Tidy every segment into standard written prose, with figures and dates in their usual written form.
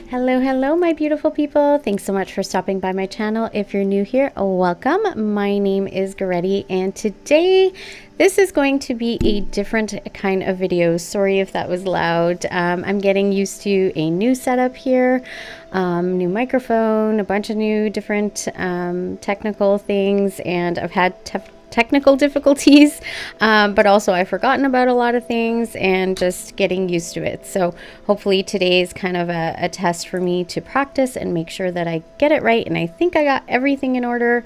Hello, hello, my beautiful people. Thanks so much for stopping by my channel. If you're new here, welcome. My name is Goretti, and today this is going to be a different kind of video. Sorry if that was loud. I'm getting used to a new setup here, new microphone, a bunch of new different technical things, and I've had technical difficulties, but also I've forgotten about a lot of things and just getting used to it. So hopefully today is kind of a test for me to practice and make sure that I get it right, and I think I got everything in order.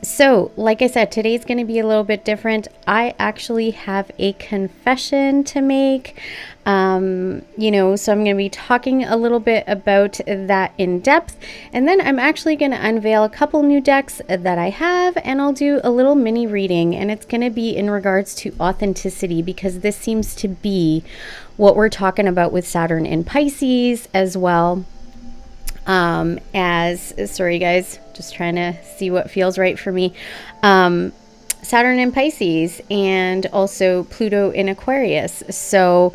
So like I said, today's going to be a little bit different. I actually have a confession to make. So I'm going to be talking a little bit about that in depth, and then I'm actually going to unveil a couple new decks that I have, and I'll do a little mini reading, and it's going to be in regards to authenticity, because this seems to be what we're talking about with Saturn in Pisces as well. Sorry guys, just trying to see what feels right for me. Saturn in Pisces and also Pluto in Aquarius. So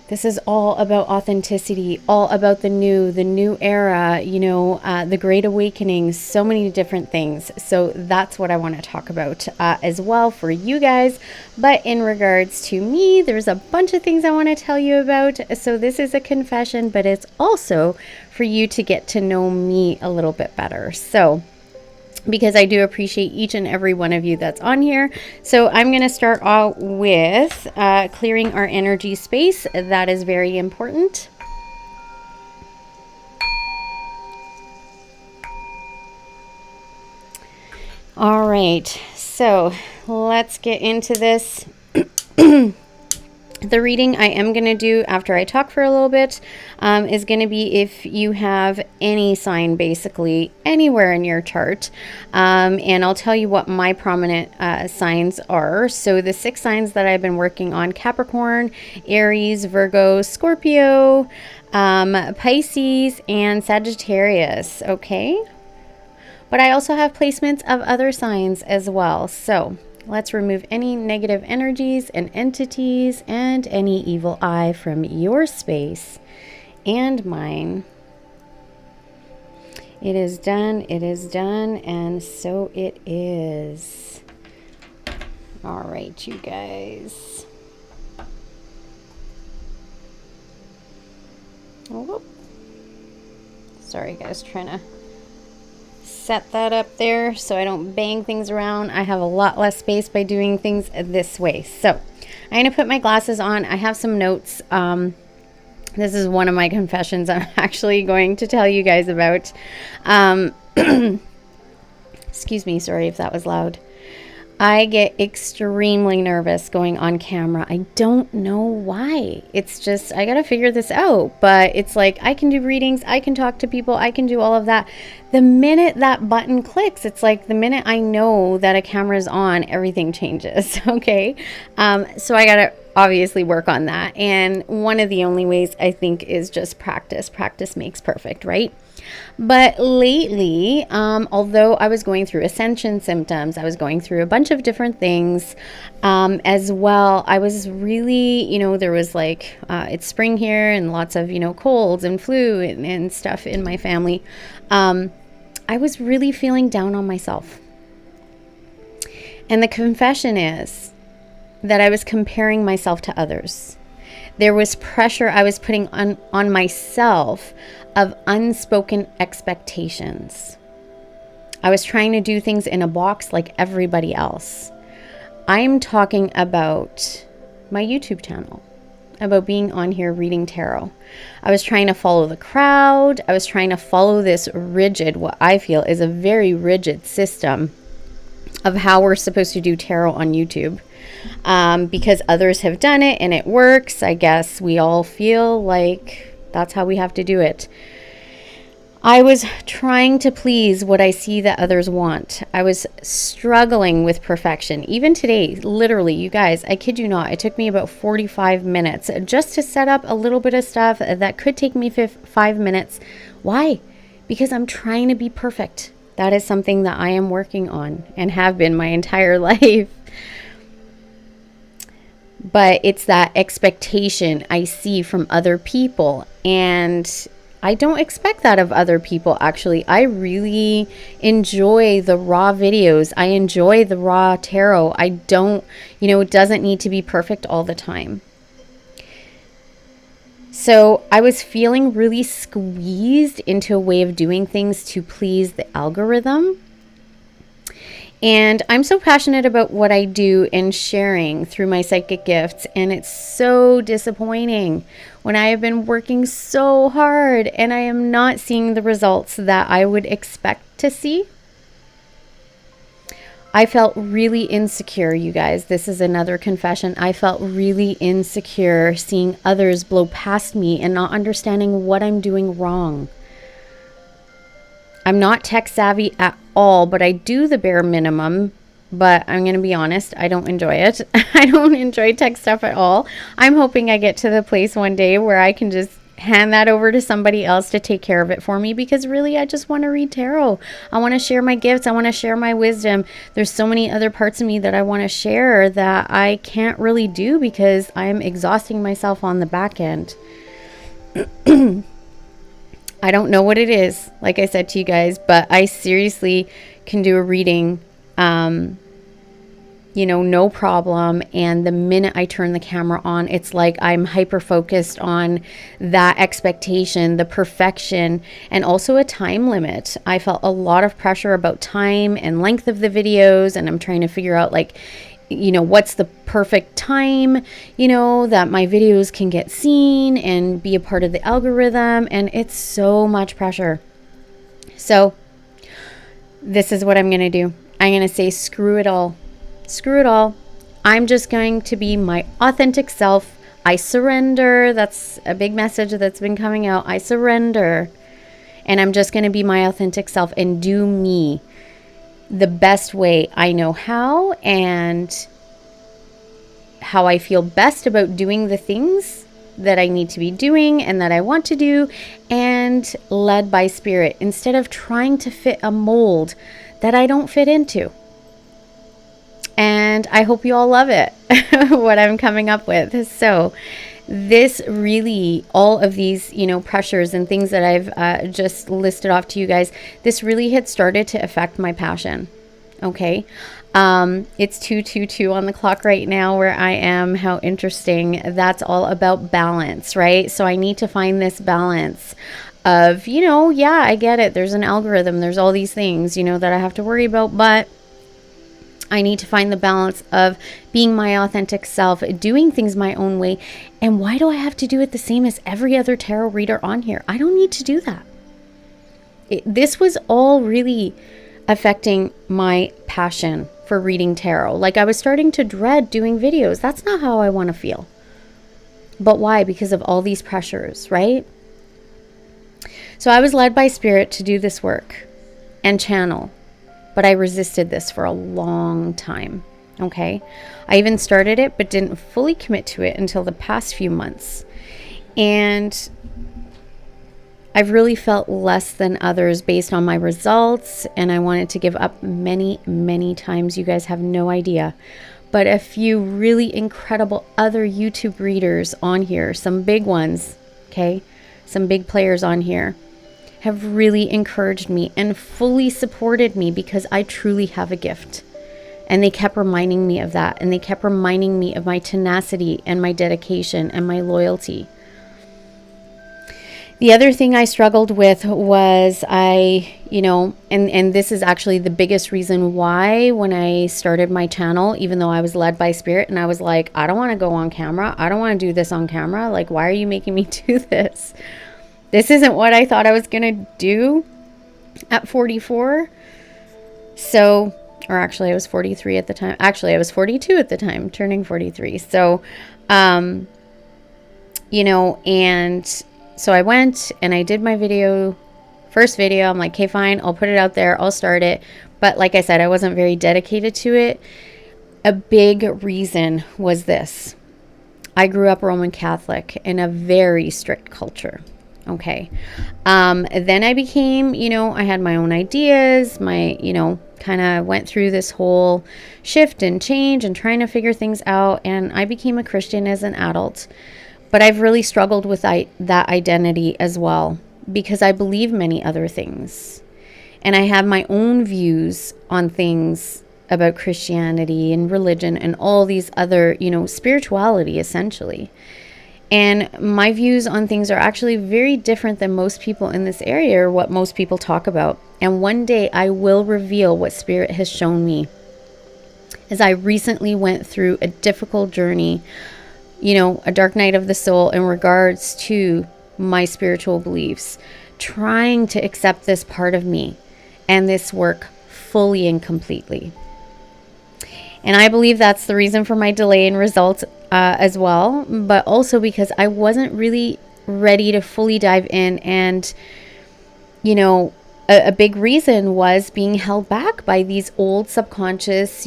this is all about authenticity, all about the new era, the Great Awakening, so many different things. So that's what I want to talk about as well for you guys. But in regards to me, there's a bunch of things I want to tell you about. So this is a confession, but it's also for you to get to know me a little bit better. So because I do appreciate each and every one of you that's on here. So I'm going to start out with clearing our energy space. That is very important. All right, so let's get into this. The reading I am going to do after I talk for a little bit is going to be if you have any sign, basically anywhere in your chart. And I'll tell you what my prominent signs are. So the 6 signs that I've been working on: Capricorn, Aries, Virgo, Scorpio, Pisces, and Sagittarius. Okay. But I also have placements of other signs as well. So let's remove any negative energies and entities and any evil eye from your space and mine. It is done, and so it is. All right, you guys. Oh, sorry guys, trying to set that up there so I don't bang things around. I have a lot less space by doing things this way. So I'm going to put my glasses on. I have some notes. This is one of my confessions I'm actually going to tell you guys about. Excuse me, sorry if that was loud. I get extremely nervous going on camera. I don't know why. It's just, I gotta figure this out. But it's like, I can do readings, I can talk to people, I can do all of that. The minute that button clicks, it's like the minute I know that a camera's on, everything changes, okay? So I gotta obviously work on that. And one of the only ways, I think, is just practice. Practice makes perfect, right? But lately, although I was going through ascension symptoms, I was going through a bunch of different things as well. I was really, there was like, it's spring here and lots of, colds and flu and stuff in my family. I was really feeling down on myself. And the confession is that I was comparing myself to others. There was pressure I was putting on myself of unspoken expectations. I was trying to do things in a box like everybody else. I'm talking about my YouTube channel, about being on here reading tarot. I was trying to follow the crowd. I was trying to follow this rigid, what I feel is a very rigid system of how we're supposed to do tarot on YouTube. Because others have done it and it works. I guess we all feel like that's how we have to do it. I was trying to please what I see that others want. I was struggling with perfection. Even today, literally, you guys, I kid you not, it took me about 45 minutes just to set up a little bit of stuff that could take me 5 minutes. Why? Because I'm trying to be perfect. That is something that I am working on and have been my entire life. But it's that expectation I see from other people. And I don't expect that of other people, actually. I really enjoy the raw videos. I enjoy the raw tarot. I don't, it doesn't need to be perfect all the time. So I was feeling really squeezed into a way of doing things to please the algorithm. And I'm so passionate about what I do and sharing through my psychic gifts. And it's so disappointing when I have been working so hard and I am not seeing the results that I would expect to see. I felt really insecure, you guys. This is another confession. I felt really insecure seeing others blow past me and not understanding what I'm doing wrong. I'm not tech savvy at all, but I do the bare minimum. But I'm going to be honest, I don't enjoy it. I don't enjoy tech stuff at all. I'm hoping I get to the place one day where I can just hand that over to somebody else to take care of it for me, because really I just want to read tarot. I want to share my gifts. I want to share my wisdom. There's so many other parts of me that I want to share that I can't really do because I'm exhausting myself on the back end. I don't know what it is, like I said to you guys, but I seriously can do a reading, no problem. And the minute I turn the camera on, it's like I'm hyper focused on that expectation, the perfection, and also a time limit. I felt a lot of pressure about time and length of the videos, and I'm trying to figure out what's the perfect time, that my videos can get seen and be a part of the algorithm. And it's so much pressure. So this is what I'm going to do. I'm going to say, screw it all. Screw it all. I'm just going to be my authentic self. I surrender. That's a big message that's been coming out. I surrender. And I'm just going to be my authentic self and do me the best way I know how, and how I feel best about doing the things that I need to be doing and that I want to do, and led by spirit, instead of trying to fit a mold that I don't fit into. And I hope you all love it, what I'm coming up with. So this really, all of these, pressures and things that I've just listed off to you guys, this really had started to affect my passion. Okay. It's 2:22 on the clock right now where I am. How interesting. That's all about balance, right? So I need to find this balance of, yeah, I get it. There's an algorithm. There's all these things, that I have to worry about, but I need to find the balance of being my authentic self, doing things my own way. And why do I have to do it the same as every other tarot reader on here? I don't need to do that. This was all really affecting my passion for reading tarot. Like, I was starting to dread doing videos. That's not how I want to feel. But why? Because of all these pressures, right? So I was led by spirit to do this work and channel. But I resisted this for a long time, okay? I even started it, but didn't fully commit to it until the past few months. And I've really felt less than others based on my results, and I wanted to give up many, many times. You guys have no idea. But a few really incredible other YouTube readers on here, some big ones, okay? Some big players on here, have really encouraged me and fully supported me, because I truly have a gift. And they kept reminding me of that. And they kept reminding me of my tenacity and my dedication and my loyalty. The other thing I struggled with was and this is actually the biggest reason why when I started my channel, even though I was led by spirit and I was like, I don't want to go on camera. I don't want to do this on camera. Like, why are you making me do this? This isn't what I thought I was going to do at 44. So, or actually I was 43 at the time. Actually, I was 42 at the time, turning 43. So, and so I went and I did my first video. I'm like, okay, fine. I'll put it out there. I'll start it. But like I said, I wasn't very dedicated to it. A big reason was this. I grew up Roman Catholic in a very strict culture. Okay. Then I became, I had my own ideas, kind of went through this whole shift and change and trying to figure things out. And I became a Christian as an adult, but I've really struggled with that identity as well. because I believe many other things. And I have my own views on things about Christianity and religion and all these other, spirituality essentially. And my views on things are actually very different than most people in this area, or what most people talk about. And one day I will reveal what Spirit has shown me, as I recently went through a difficult journey, a dark night of the soul in regards to my spiritual beliefs, trying to accept this part of me and this work fully and completely. And I believe that's the reason for my delay in results as well, but also because I wasn't really ready to fully dive in. And, a big reason was being held back by these old subconscious,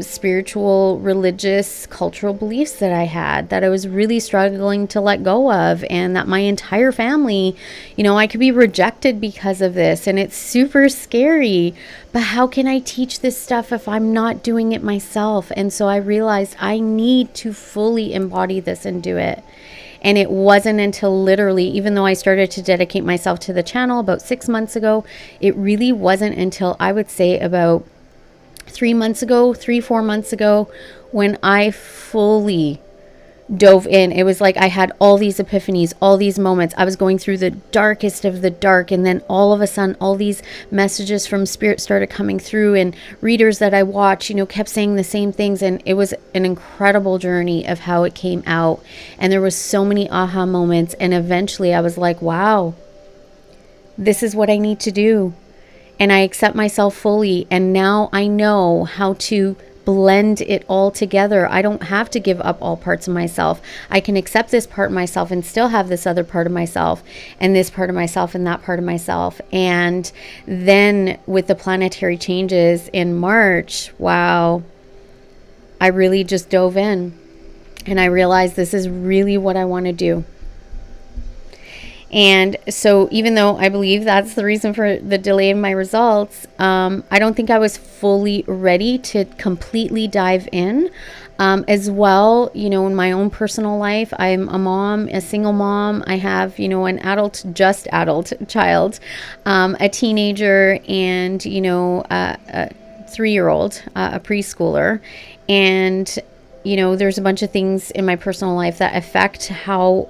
spiritual, religious, cultural beliefs that I had, that I was really struggling to let go of, and that my entire family, I could be rejected because of this. And it's super scary. But how can I teach this stuff if I'm not doing it myself? And so I realized I need to fully embody this and do it. And it wasn't until literally, even though I started to dedicate myself to the channel about 6 months ago, it really wasn't until I would say about 4 months ago, when I fully dove in. It was like I had all these epiphanies, all these moments. I was going through the darkest of the dark, and then all of a sudden all these messages from Spirit started coming through, and readers that I watch, kept saying the same things. And it was an incredible journey of how it came out. And there was so many aha moments, and eventually I was like, wow, this is what I need to do. And I accept myself fully, and now I know how to blend it all together. I don't have to give up all parts of myself. I can accept this part of myself and still have this other part of myself, and this part of myself and that part of myself. And then with the planetary changes in March, wow, I really just dove in, and I realized this is really what I want to do. And so even though I believe that's the reason for the delay in my results, I don't think I was fully ready to completely dive in. As well, in my own personal life, I'm a mom, a single mom. I have, an adult child, a teenager, and, a 3-year-old, a preschooler. And, there's a bunch of things in my personal life that affect how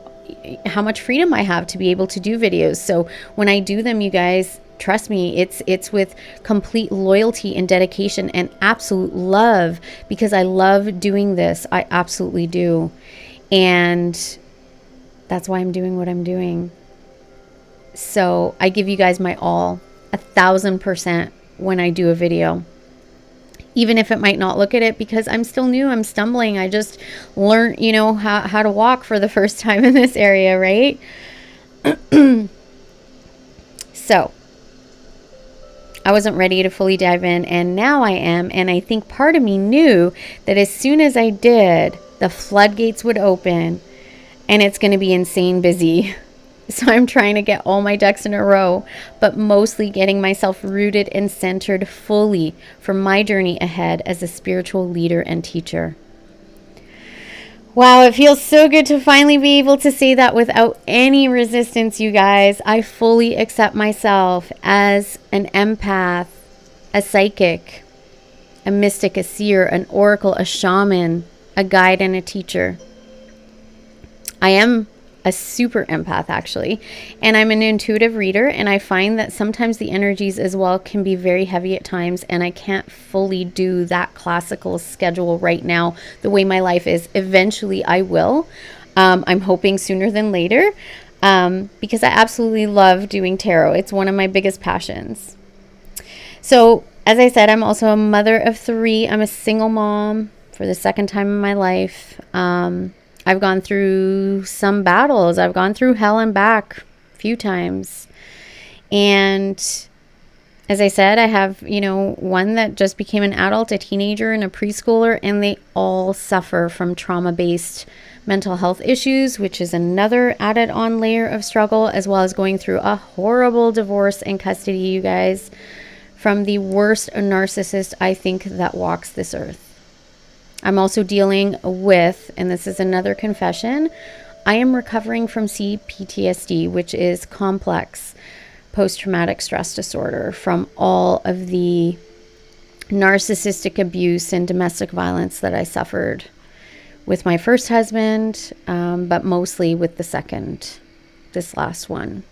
much freedom I have to be able to do videos. So when I do them, you guys, trust me, it's with complete loyalty and dedication and absolute love, because I love doing this. I absolutely do. And that's why I'm doing what I'm doing. So I give you guys my all, 1,000% when I do a video. Even if it might not look at it, because I'm still new, I'm stumbling. I just learned, how to walk for the first time in this area, right? So I wasn't ready to fully dive in, and now I am. And I think part of me knew that as soon as I did, the floodgates would open, and it's going to be insane busy. So I'm trying to get all my ducks in a row, but mostly getting myself rooted and centered fully for my journey ahead as a spiritual leader and teacher. Wow, it feels so good to finally be able to say that without any resistance, you guys. I fully accept myself as an empath, a psychic, a mystic, a seer, an oracle, a shaman, a guide, and a teacher. I am a super empath, actually, and I'm an intuitive reader, and I find that sometimes the energies as well can be very heavy at times, and I can't fully do that classical schedule right now the way my life is. Eventually I will. I'm hoping sooner than later, because I absolutely love doing tarot. It's one of my biggest passions. So as I said, I'm also a mother of 3. I'm a single mom for the second time in my life. I've gone through some battles. I've gone through hell and back a few times. And as I said, I have, one that just became an adult, a teenager, and a preschooler, and they all suffer from trauma-based mental health issues, which is another added on layer of struggle, as well as going through a horrible divorce and custody, you guys, from the worst narcissist I think that walks this earth. I'm also dealing with, and this is another confession, I am recovering from CPTSD, which is complex post-traumatic stress disorder, from all of the narcissistic abuse and domestic violence that I suffered with my first husband, but mostly with the second, this last one.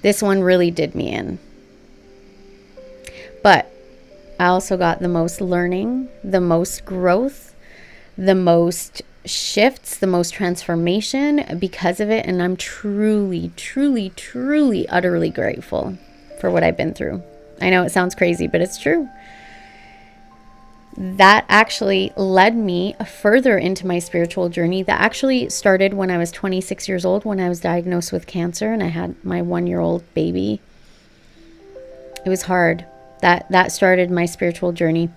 This one really did me in. But I also got the most learning, the most growth, the most shifts, the most transformation because of it. And I'm truly, truly, truly, utterly grateful for what I've been through. I know it sounds crazy, but it's true. That actually led me further into my spiritual journey. That actually started when I was 26 years old, when I was diagnosed with cancer and I had my 1-year-old baby. It was hard. That started my spiritual journey.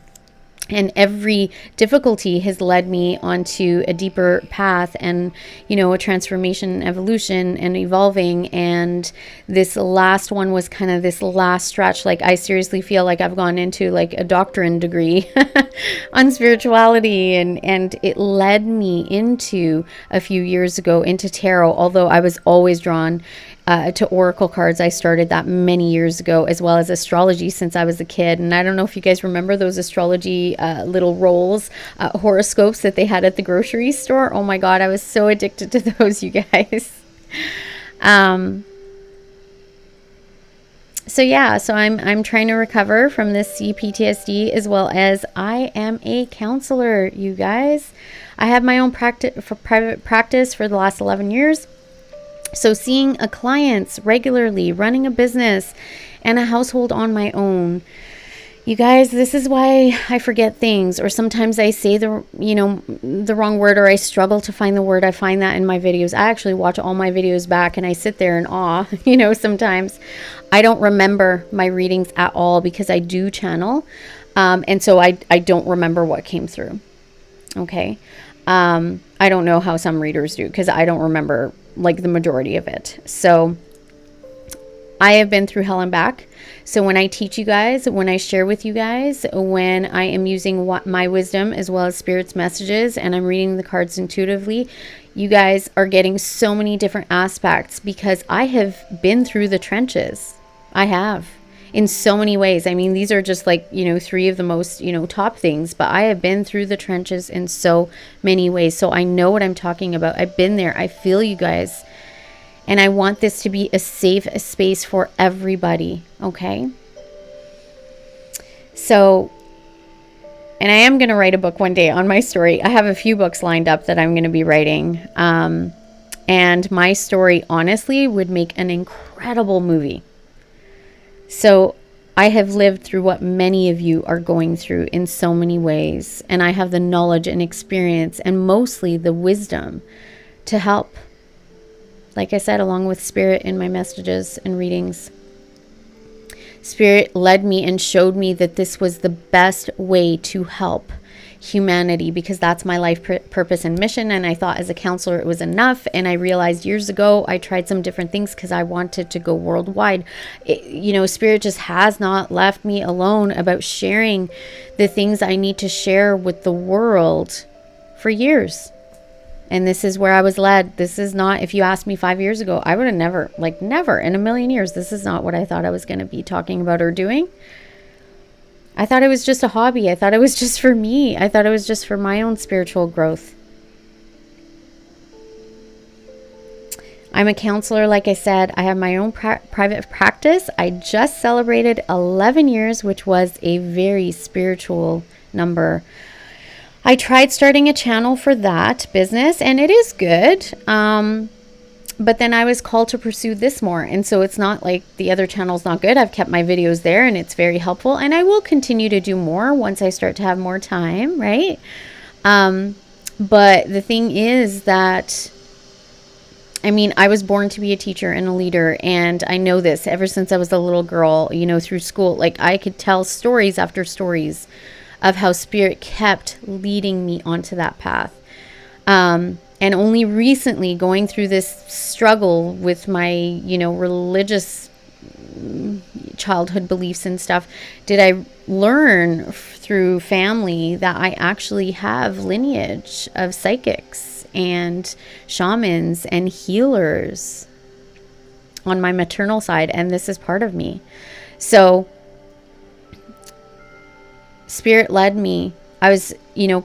And every difficulty has led me onto a deeper path and, a transformation, evolution, and evolving. And this last one was kind of this last stretch. Like, I seriously feel like I've gone into like a doctorate degree on spirituality. And it led me into, a few years ago, into tarot, although I was always drawn to oracle cards. I started that many years ago, as well as astrology since I was a kid. And I don't know if you guys remember those astrology little rolls, horoscopes that they had at the grocery store. Oh my God, I was so addicted to those, you guys. So I'm trying to recover from this CPTSD, as well as I am a counselor, you guys. I have my own private practice for the last 11 years. So seeing clients regularly, running a business and a household on my own. You guys, this is why I forget things, or sometimes I say the wrong word, or I struggle to find the word. I find that in my videos. I actually watch all my videos back and I sit there in awe. Sometimes I don't remember my readings at all because I do channel. And so I don't remember what came through. Okay. I don't know how some readers do because I don't remember like the majority of it. So I have been through hell and back. So when I teach you guys, when I share with you guys, when I am using my wisdom as well as spirit's messages, and I'm reading the cards intuitively, you guys are getting so many different aspects because I have been through the trenches. I have, in so many ways. I mean, these are just like, 3 of the most, top things, but I have been through the trenches in so many ways. So I know what I'm talking about. I've been there. I feel you guys. And I want this to be a safe space for everybody. Okay. So, and I am going to write a book one day on my story. I have a few books lined up that I'm going to be writing. And my story, honestly, would make an incredible movie. So I have lived through what many of you are going through in so many ways. And I have the knowledge and experience and mostly the wisdom to help. Like I said, along with spirit in my messages and readings. Spirit led me and showed me that this was the best way to help humanity, because that's my life purpose and mission. And I thought as a counselor it was enough. And I realized years ago I tried some different things because I wanted to go worldwide. Spirit just has not left me alone about sharing the things I need to share with the world for years. And this is where I was led. This is not, if you asked me 5 years ago, I would have never in a million years, this is not what I thought I was going to be talking about or doing. I thought it was just a hobby. I thought it was just for me. I thought it was just for my own spiritual growth. I'm a counselor, like I said. I have my own private practice. I just celebrated 11 years, which was a very spiritual number. I tried starting a channel for that business, and it is good. But then I was called to pursue this more. And so it's not like the other channel's not good. I've kept my videos there and it's very helpful. And I will continue to do more once I start to have more time, right? But the thing is that, I was born to be a teacher and a leader. And I know this ever since I was a little girl, through school. Like, I could tell stories after stories of how spirit kept leading me onto that path. And only recently, going through this struggle with my, religious childhood beliefs and stuff, did I learn through family that I actually have lineage of psychics and shamans and healers on my maternal side, and this is part of me. So Spirit led me. I was,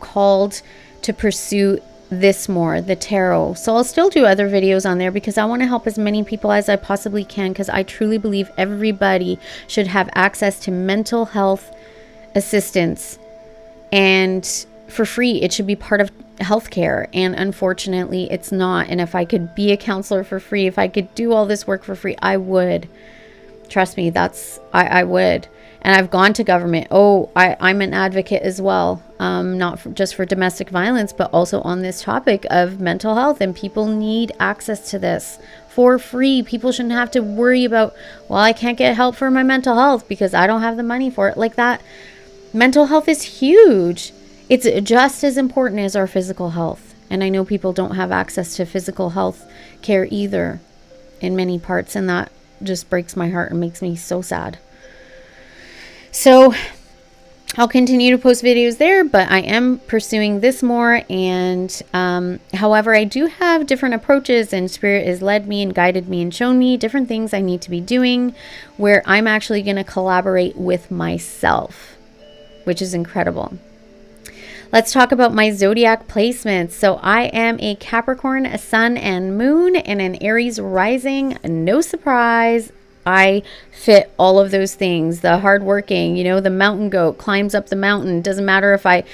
called to pursue this more, the tarot. So I'll still do other videos on there because I want to help as many people as I possibly can, because I truly believe everybody should have access to mental health assistance, and for free. It should be part of healthcare, and unfortunately it's not. And if I could be a counselor for free, if I could do all this work for free, I would. Trust me, I would. And I've gone to government. I'm an advocate as well, not just for domestic violence, but also on this topic of mental health. And people need access to this for free. People shouldn't have to worry about, well, I can't get help for my mental health because I don't have the money for it. Like that. Mental health is huge. It's just as important as our physical health. And I know people don't have access to physical health care either in many parts. And that just breaks my heart and makes me so sad. So I'll continue to post videos there, but I am pursuing this more. And however, I do have different approaches, and Spirit has led me and guided me and shown me different things I need to be doing, where I'm actually going to collaborate with myself, which is incredible. Let's talk about my zodiac placements. So I am a Capricorn, a sun and moon, and an Aries rising. No surprise. I fit all of those things. The hardworking, the mountain goat climbs up the mountain. Doesn't matter if I,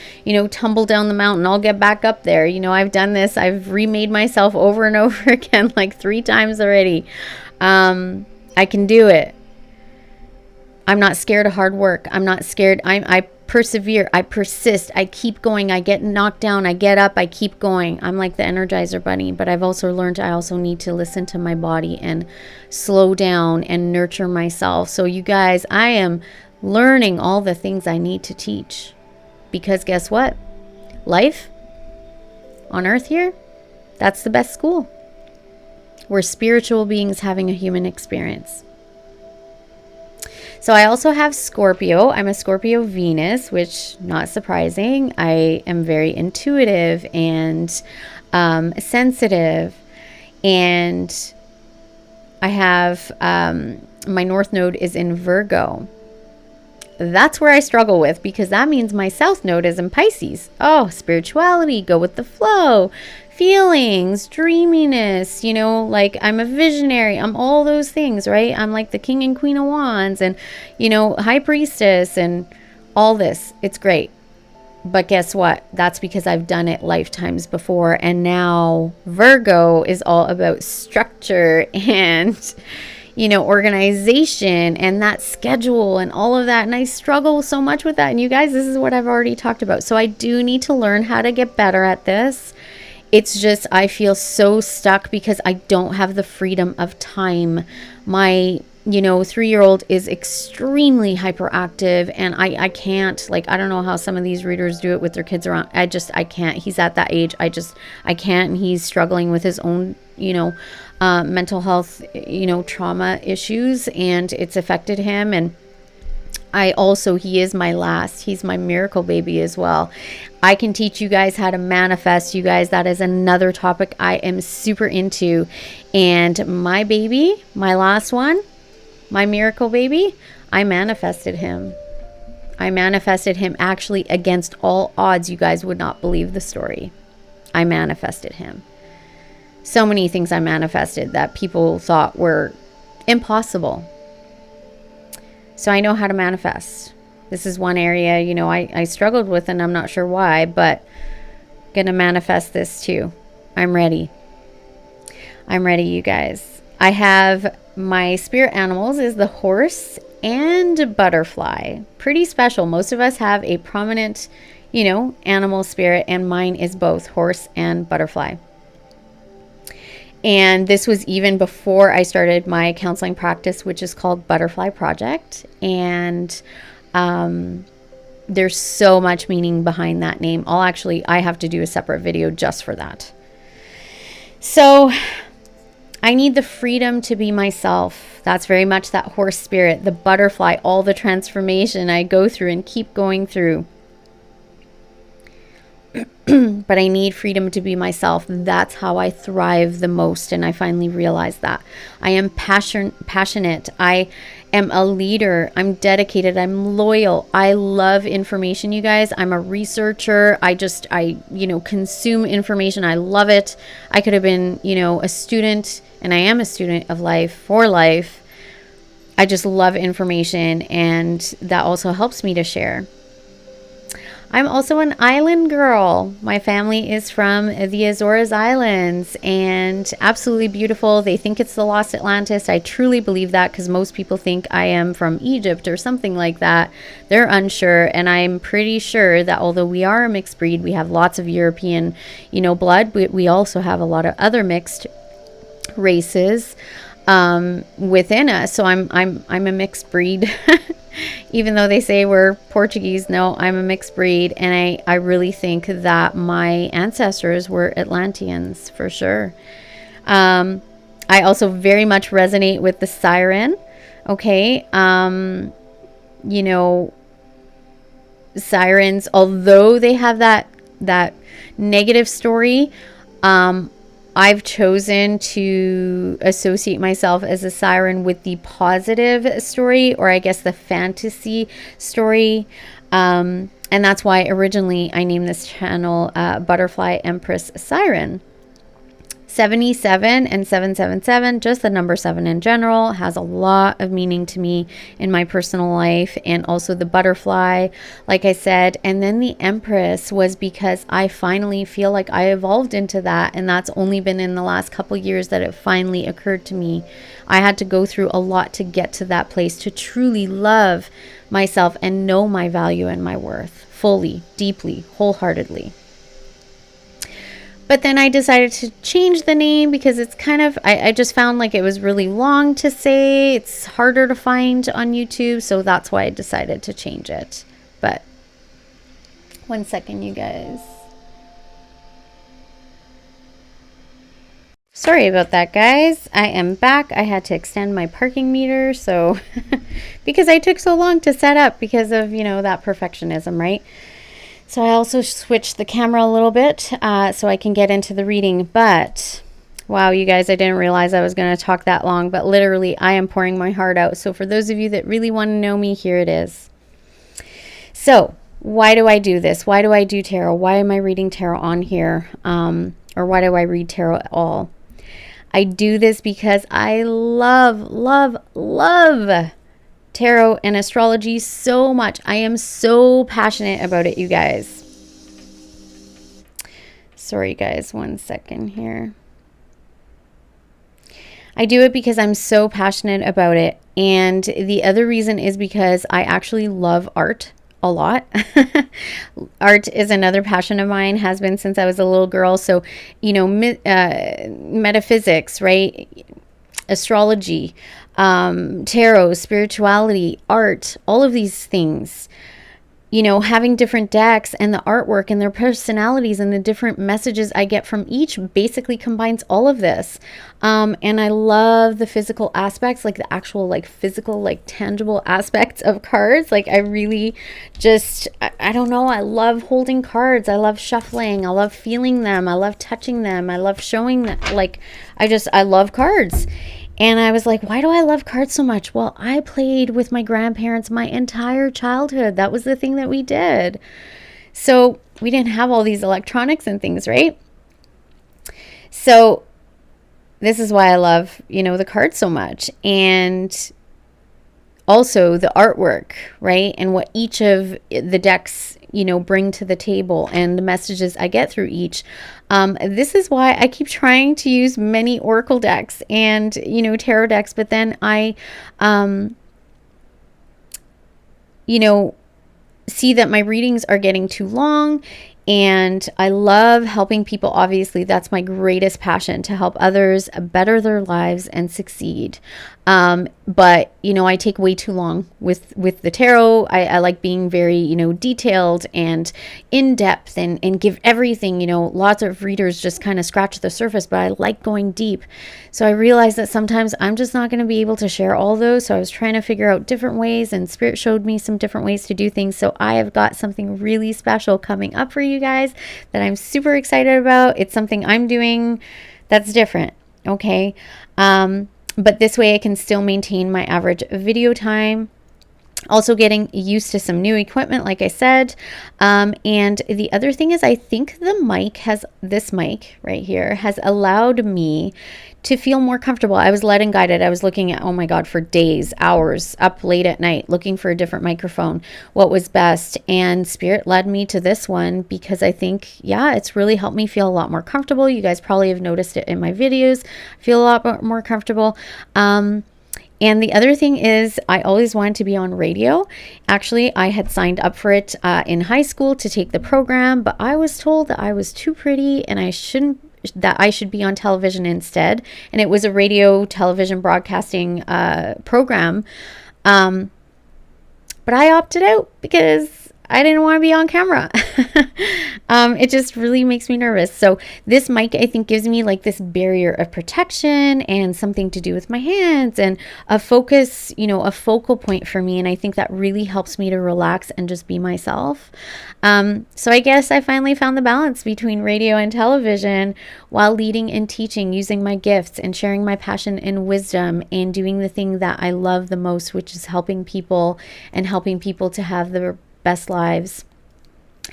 tumble down the mountain, I'll get back up there. I've done this. I've remade myself over and over again, like 3 times already. I can do it. I'm not scared of hard work. I'm not scared. I persevere. I persist. I keep going. I get knocked down. I get up. I keep going. I'm like the Energizer Bunny, but I've also learned I also need to listen to my body and slow down and nurture myself. So you guys, I am learning all the things I need to teach, because guess what? Life on earth here, that's the best school. We're spiritual beings having a human experience. So I also have Scorpio. I'm a Scorpio Venus, which not surprising. I am very intuitive and sensitive. And I have my North Node is in Virgo. That's where I struggle with, because that means my South Node is in Pisces. Oh, spirituality, go with the flow. Feelings, dreaminess, like I'm a visionary. I'm all those things, right? I'm like the King and Queen of Wands and, High Priestess and all this. It's great. But guess what? That's because I've done it lifetimes before. And now Virgo is all about structure and, organization and that schedule and all of that. And I struggle so much with that. And you guys, this is what I've already talked about. So I do need to learn how to get better at this. It's just, I feel so stuck because I don't have the freedom of time. My, 3-year-old is extremely hyperactive, and I can't, I don't know how some of these readers do it with their kids around. I can't. He's at that age. I can't. And he's struggling with his own, mental health, trauma issues, and it's affected him. And he is my last. He's my miracle baby as well. I can teach you guys how to manifest. You guys, that is another topic I am super into. And my baby, my last one, my miracle baby, I manifested him. I manifested him actually against all odds. You guys would not believe the story. I manifested him. So many things I manifested that people thought were impossible. So I know how to manifest. This is one area, I struggled with, and I'm not sure why, but I'm going to manifest this too. I'm ready. I'm ready, you guys. I have my spirit animals is the horse and butterfly. Pretty special. Most of us have a prominent, animal spirit, and mine is both horse and butterfly. And this was even before I started my counseling practice, which is called Butterfly Project. And there's so much meaning behind that name. I have to do a separate video just for that. So I need the freedom to be myself. That's very much that horse spirit, the butterfly, all the transformation I go through and keep going through. but I need freedom to be myself. That's how I thrive the most. And I finally realized that. I am passionate. I am a leader. I'm dedicated. I'm loyal. I love information, you guys. I'm a researcher. I consume information. I love it. I could have been, a student, and I am a student of life for life. I just love information, and that also helps me to share. I'm also an island girl. My family is from the Azores Islands, and absolutely beautiful. They think it's the lost Atlantis. I truly believe that, because most people think I am from Egypt or something like that. They're unsure, and I'm pretty sure that although we are a mixed breed, we have lots of European, blood. We also have a lot of other mixed races within us. So I'm a mixed breed. Even though they say we're Portuguese, no, I'm a mixed breed. And I really think that my ancestors were Atlanteans for sure. I also very much resonate with the Siren. Okay. Sirens, although they have that negative story, I've chosen to associate myself as a siren with the positive story, or I guess the fantasy story. And that's why originally I named this channel Butterfly Empress Siren. 77 and 777, just the number 7 in general, has a lot of meaning to me in my personal life. And also the butterfly, like I said. And then the Empress was because I finally feel like I evolved into that. And that's only been in the last couple years that it finally occurred to me. I had to go through a lot to get to that place, to truly love myself and know my value and my worth fully, deeply, wholeheartedly. But then I decided to change the name because it's kind of, I just found like it was really long to say. It's harder to find on YouTube. So that's why I decided to change it. But one second, you guys. Sorry about that, guys. I am back. I had to extend my parking meter. So because I took so long to set up because of, that perfectionism, right? So I also switched the camera a little bit so I can get into the reading. But wow, you guys, I didn't realize I was going to talk that long. But literally, I am pouring my heart out. So for those of you that really want to know me, here it is. So why do I do this? Why do I do tarot? Why am I reading tarot on here? Or why do I read tarot at all? I do this because I love, love, love tarot and astrology so much. I am so passionate about it, you guys. Sorry, guys, one second here. I do it because I'm so passionate about it. And the other reason is because I actually love art a lot. Art is another passion of mine, has been since I was a little girl. So, metaphysics, right? Astrology, tarot, spirituality, art, all of these things, having different decks and the artwork and their personalities and the different messages I get from each basically combines all of this. And I love the physical aspects, like the actual, physical, tangible aspects of cards. I really just, I don't know. I love holding cards. I love shuffling. I love feeling them. I love touching them. I love showing them. I love cards. And I was like, why do I love cards so much? Well, I played with my grandparents my entire childhood. That was the thing that we did. So we didn't have all these electronics and things, right? So this is why I love, the cards so much. And also the artwork, right? And what each of the decks, bring to the table and the messages I get through each. This is why I keep trying to use many oracle decks and, tarot decks, but then I, see that my readings are getting too long. And I love helping people. Obviously, that's my greatest passion, to help others better their lives and succeed. But you know, I take way too long with the tarot. I like being very, you know, detailed and in depth and give everything, you know. Lots of readers just kind of scratch the surface, but I like going deep. So I realized that sometimes I'm just not going to be able to share all those. So I was trying to figure out different ways, and Spirit showed me some different ways to do things. So I have got something really special coming up for you guys that I'm super excited about. It's something I'm doing that's different. Okay. But this way I can still maintain my average video time. Also getting used to some new equipment, like I said. And the other thing is, I think this mic right here has allowed me to feel more comfortable. I was led and guided. I was looking at, oh my God, for days, hours, up late at night, looking for a different microphone, what was best. And Spirit led me to this one because I think, yeah, it's really helped me feel a lot more comfortable. You guys probably have noticed it in my videos. I feel a lot more comfortable. And the other thing is, I always wanted to be on radio. Actually, I had signed up for it in high school to take the program, but I was told that I was too pretty and that I should be on television instead. And it was a radio television broadcasting program. But I opted out because I didn't want to be on camera. It just really makes me nervous. So this mic, I think, gives me like this barrier of protection and something to do with my hands and a focus, you know, a focal point for me. And I think that really helps me to relax and just be myself. So I guess I finally found the balance between radio and television while leading and teaching, using my gifts and sharing my passion and wisdom and doing the thing that I love the most, which is helping people and helping people to have their best lives,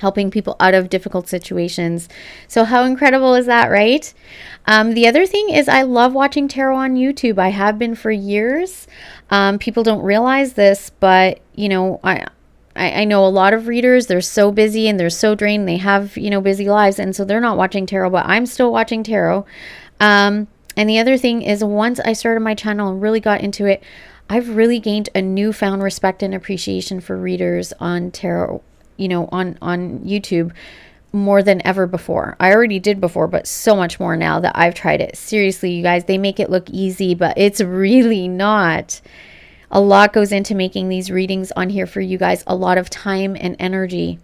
helping people out of difficult situations. So how incredible is that, right? The other thing is, I love watching tarot on YouTube. I have been for years. People don't realize this, but you know, I know a lot of readers, they're so busy and they're so drained. They have, you know, busy lives, and so they're not watching tarot, but I'm still watching tarot. And the other thing is, once I started my channel and really got into it, I've really gained a newfound respect and appreciation for readers on tarot, you know, on YouTube, more than ever before. I already did before, but so much more now that I've tried it. Seriously, you guys, they make it look easy, but it's really not. A lot goes into making these readings on here for you guys, a lot of time and energy.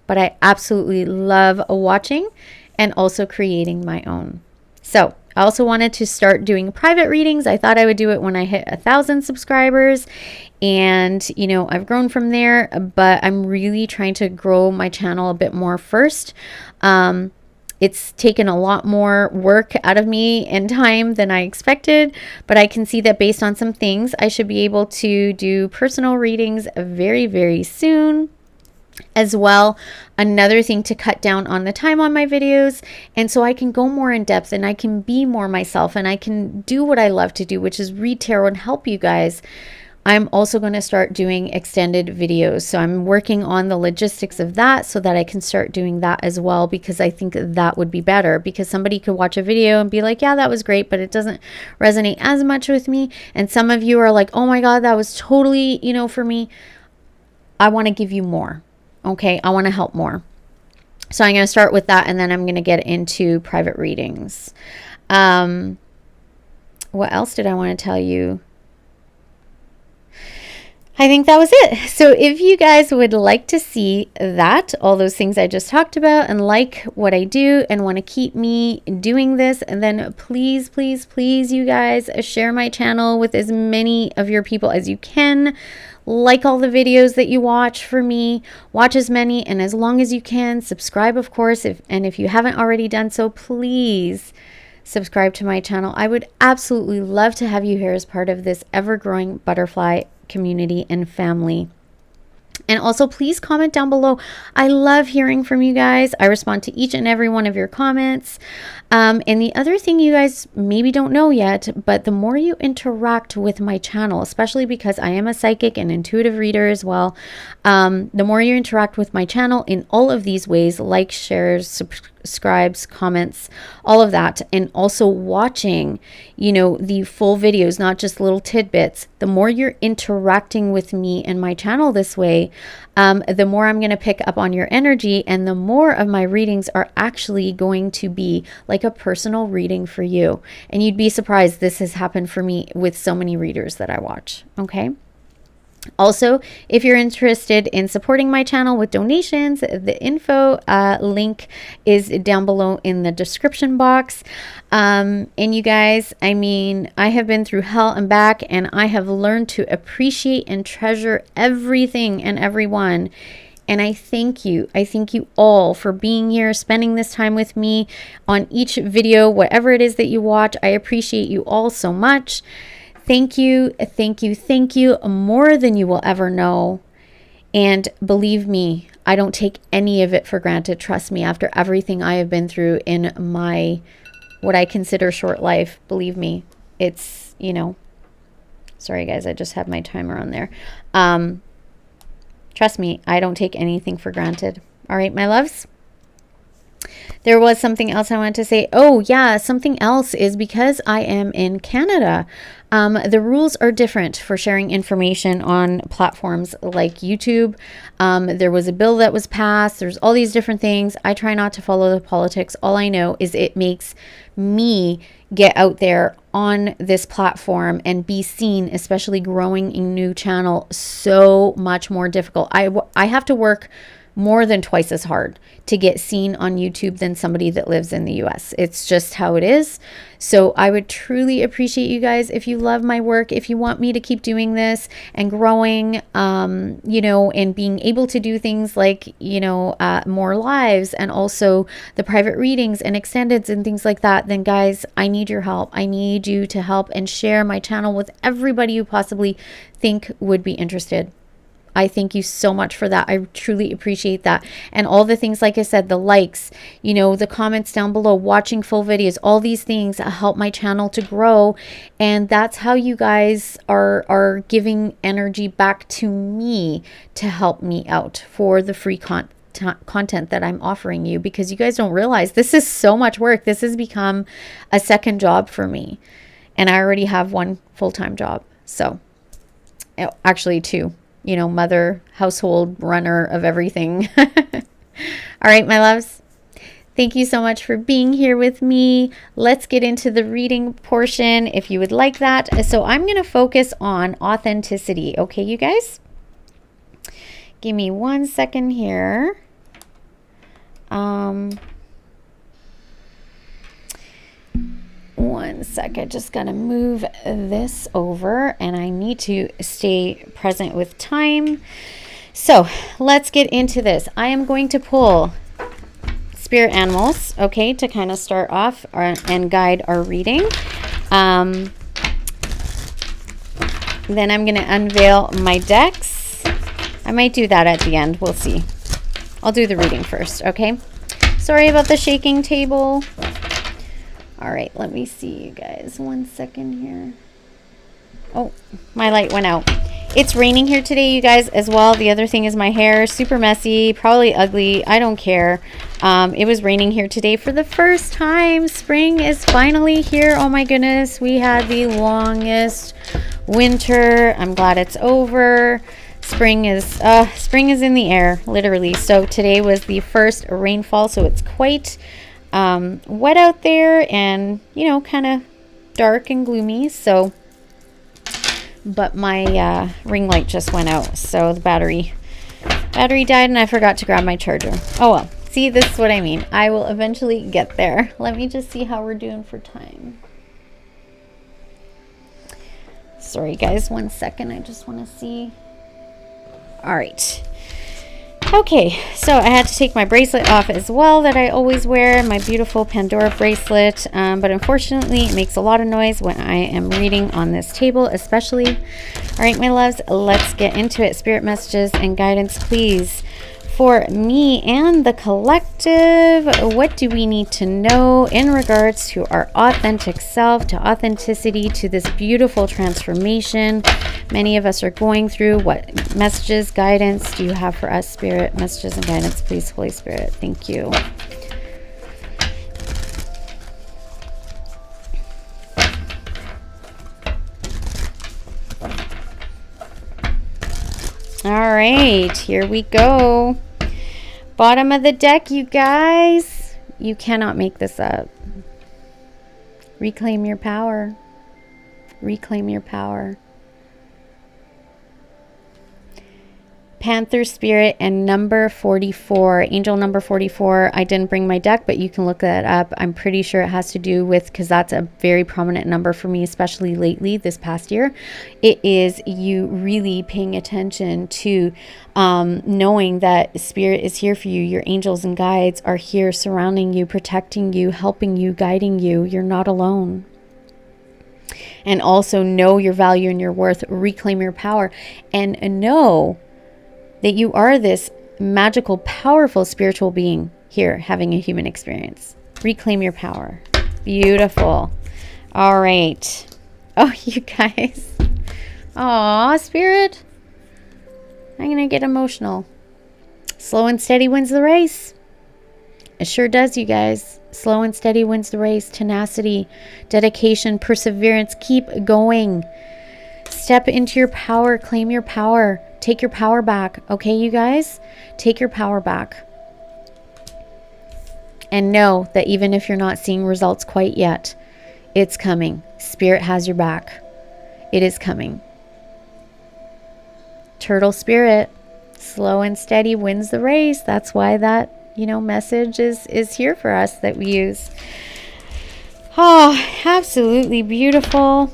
But I absolutely love watching and also creating my own. So I also wanted to start doing private readings. I thought I would do it when I hit 1,000 subscribers. And, you know, I've grown from there, but I'm really trying to grow my channel a bit more first. It's taken a lot more work out of me and time than I expected, but I can see that based on some things, I should be able to do personal readings very, very soon. As well, another thing to cut down on the time on my videos, and so I can go more in depth and I can be more myself and I can do what I love to do, which is read tarot and help you guys. I'm also going to start doing extended videos, so I'm working on the logistics of that so that I can start doing that as well, because I think that would be better, because somebody could watch a video and be like, yeah, that was great, but it doesn't resonate as much with me. And some of you are like, oh my God, that was totally, you know, for me. I want to give you more. Okay, I want to help more. So I'm going to start with that, and then I'm going to get into private readings. What else did I want to tell you? I think that was it. So if you guys would like to see that, all those things I just talked about, and like what I do and want to keep me doing this, and then please, please, please, you guys, share my channel with as many of your people as you can. Like all the videos that you watch for me, watch as many and as long as you can. Subscribe, of course, if you haven't already done so, please subscribe to my channel. I would absolutely love to have you here as part of this ever-growing butterfly community and family. And also, please comment down below. I love hearing from you guys. I respond to each and every one of your comments. And the other thing you guys maybe don't know yet, but the more you interact with my channel, especially because I am a psychic and intuitive reader as well, the more you interact with my channel in all of these ways, like, shares, subscribes, comments, all of that, and also watching, you know, the full videos, not just little tidbits, the more you're interacting with me and my channel this way, day, the more I'm going to pick up on your energy, and the more of my readings are actually going to be like a personal reading for you. And you'd be surprised, this has happened for me with so many readers that I watch. Okay. Also, if you're interested in supporting my channel with donations, the info link is down below in the description box. And you guys, I mean, I have been through hell and back, and I have learned to appreciate and treasure everything and everyone. And I thank you. I thank you all for being here, spending this time with me on each video, whatever it is that you watch. I appreciate you all so much. Thank you, thank you, thank you, more than you will ever know. And believe me, I don't take any of it for granted. Trust me, after everything I have been through in my, what I consider short life, believe me, it's, you know, sorry guys, I just had my timer on there. Trust me, I don't take anything for granted. All right, my loves. There was something else I wanted to say. Oh yeah, something else is because I am in Canada. The rules are different for sharing information on platforms like YouTube. There was a bill that was passed. There's all these different things. I try not to follow the politics. All I know is it makes me get out there on this platform and be seen, especially growing a new channel, so much more difficult. I have to work more than twice as hard to get seen on YouTube than somebody that lives in the US. It's just how it is. So I would truly appreciate you guys if you love my work, if you want me to keep doing this and growing, you know, and being able to do things like, you know, more lives and also the private readings and extendeds and things like that, then guys, I need your help. I need you to help and share my channel with everybody you possibly think would be interested. I thank you so much for that. I truly appreciate that. And all the things, like I said, the likes, you know, the comments down below, watching full videos, all these things help my channel to grow. And that's how you guys are giving energy back to me to help me out for the free content that I'm offering you, because you guys don't realize this is so much work. This has become a second job for me. And I already have one full-time job. So actually two. You know, mother, household, runner of everything. All right, my loves. Thank you so much for being here with me. Let's get into the reading portion if you would like that. So I'm going to focus on authenticity. Okay, you guys? Give me 1 second here. One second, just gonna move this over, and I need to stay present with time. So let's get into this. I am going to pull spirit animals, okay, to kind of start off and guide our reading. Then I'm gonna unveil my decks. I might do that at the end, we'll see. I'll do the reading first, okay? Sorry about the shaking table. All right, let me see you guys. 1 second here. Oh, my light went out. It's raining here today, you guys, as well. The other thing is my hair, super messy, probably ugly. I don't care. It was raining here today for the first time. Spring is finally here. Oh my goodness, we had the longest winter. I'm glad it's over. Spring is in the air, literally. So today was the first rainfall, so it's quite wet out there and, you know, kind of dark and gloomy. So, but my ring light just went out, so the battery died and I forgot to grab my charger. Oh well, see, this is what I mean. I will eventually get there. Let me just see how we're doing for time. Sorry guys, 1 second. I just want to see. All right. Okay, so I had to take my bracelet off as well that I always wear, my beautiful Pandora bracelet, but unfortunately it makes a lot of noise when I am reading on this table especially. All right, my loves, let's get into it. Spirit messages and guidance, please, for me and the collective. What do we need to know in regards to our authentic self, to authenticity, to this beautiful transformation many of us are going through? What messages, guidance do you have for us, Spirit? Messages and guidance, please, Holy Spirit. Thank you. All right, here we go. Bottom of the deck, you guys. You cannot make this up. Reclaim your power. Reclaim your power. Panther spirit and number 44, angel number 44. I didn't bring my deck, but you can look that up. I'm pretty sure it has to do with, because that's a very prominent number for me, especially lately this past year. It is you really paying attention to knowing that spirit is here for you. Your angels and guides are here surrounding you, protecting you, helping you, guiding you. You're not alone. And also know your value and your worth. Reclaim your power and know that you are this magical, powerful spiritual being here having a human experience. Reclaim your power. Beautiful. All right. Oh, you guys. Aw, spirit. I'm going to get emotional. Slow and steady wins the race. It sure does, you guys. Slow and steady wins the race. Tenacity, dedication, perseverance. Keep going. Step into your power. Claim your power. Take your power back. Okay, you guys? Take your power back. And know that even if you're not seeing results quite yet, it's coming. Spirit has your back. It is coming. Turtle spirit, slow and steady wins the race. That's why that, message is here for us that we use. Oh, absolutely beautiful.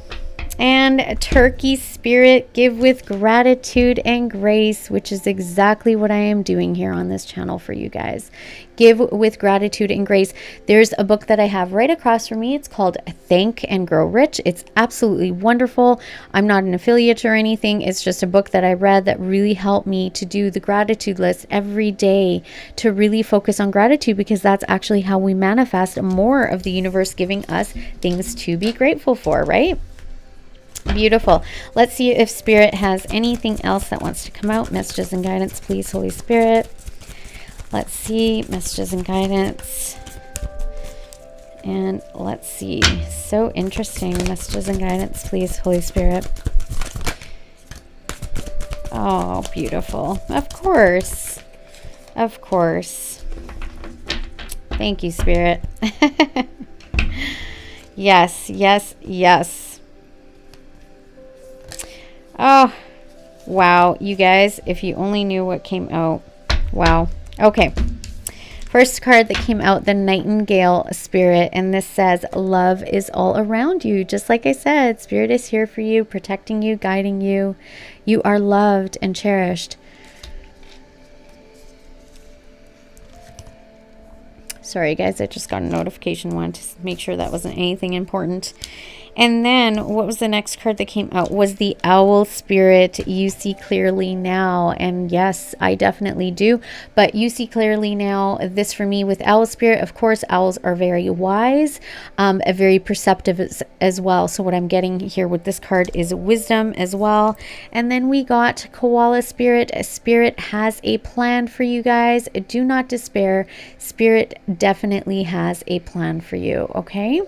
And turkey spirit, give with gratitude and grace, which is exactly what I am doing here on this channel for you guys. Give with gratitude and grace. There's a book that I have right across from me. It's called Think and Grow Rich. It's absolutely wonderful. I'm not an affiliate or anything. It's just a book that I read that really helped me to do the gratitude list every day, to really focus on gratitude, because that's actually how we manifest more of the universe giving us things to be grateful for, right? Beautiful. Let's see if Spirit has anything else that wants to come out. Messages and guidance, please, Holy Spirit. Let's see. Messages and guidance. And let's see. So interesting. Messages and guidance, please, Holy Spirit. Oh, beautiful. Of course. Of course. Thank you, Spirit. Yes, yes, yes. Oh, wow. You guys, if you only knew what came out. Wow. Okay. First card that came out, the Nightingale Spirit. And this says, love is all around you. Just like I said, Spirit is here for you, protecting you, guiding you. You are loved and cherished. Sorry, guys. I just got a notification. Wanted to make sure that wasn't anything important. And then what was the next card that came out was the Owl Spirit. You see clearly now. And yes, I definitely do. But you see clearly now. This for me with Owl Spirit, of course, owls are very wise, very perceptive as well. So what I'm getting here with this card is wisdom as well. And then we got Koala Spirit. Spirit has a plan for you guys. Do not despair. Spirit definitely has a plan for you. Okay.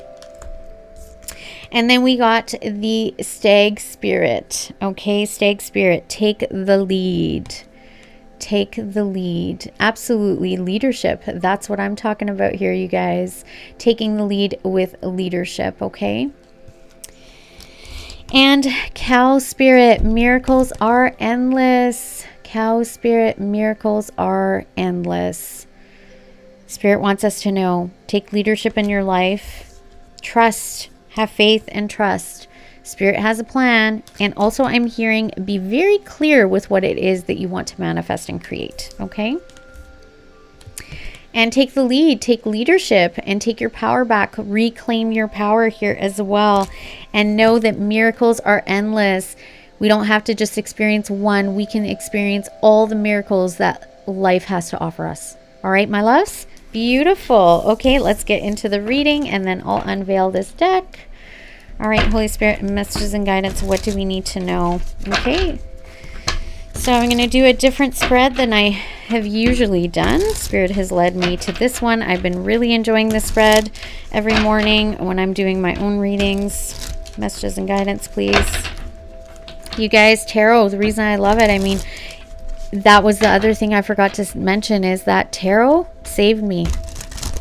And then we got the Stag Spirit. Okay, Stag Spirit, take the lead. Take the lead. Absolutely, leadership. That's what I'm talking about here, you guys. Taking the lead with leadership, okay? And Cow Spirit, miracles are endless. Cow Spirit, miracles are endless. Spirit wants us to know, take leadership in your life. Trust. Have faith and trust. Spirit has a plan. And also I'm hearing, be very clear with what it is that you want to manifest and create. Okay? And take the lead. Take leadership and take your power back. Reclaim your power here as well. And know that miracles are endless. We don't have to just experience one. We can experience all the miracles that life has to offer us. All right, my loves? Beautiful. Okay, let's get into the reading and then I'll unveil this deck. All right, Holy Spirit, messages and guidance. What do we need to know? Okay. So I'm going to do a different spread than I have usually done. Spirit has led me to this one. I've been really enjoying this spread every morning when I'm doing my own readings. Messages and guidance, please. You guys, tarot, the reason I love it, I mean, that was the other thing I forgot to mention, is that tarot saved me.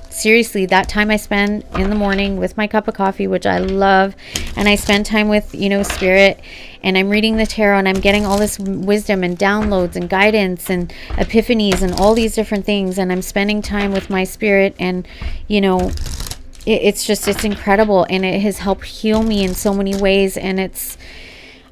Seriously, that time I spend in the morning with my cup of coffee, which I love, and I spend time with, you know, spirit, and I'm reading the tarot and I'm getting all this wisdom and downloads and guidance and epiphanies and all these different things, and I'm spending time with my spirit, and you know, it's incredible, and it has helped heal me in so many ways, and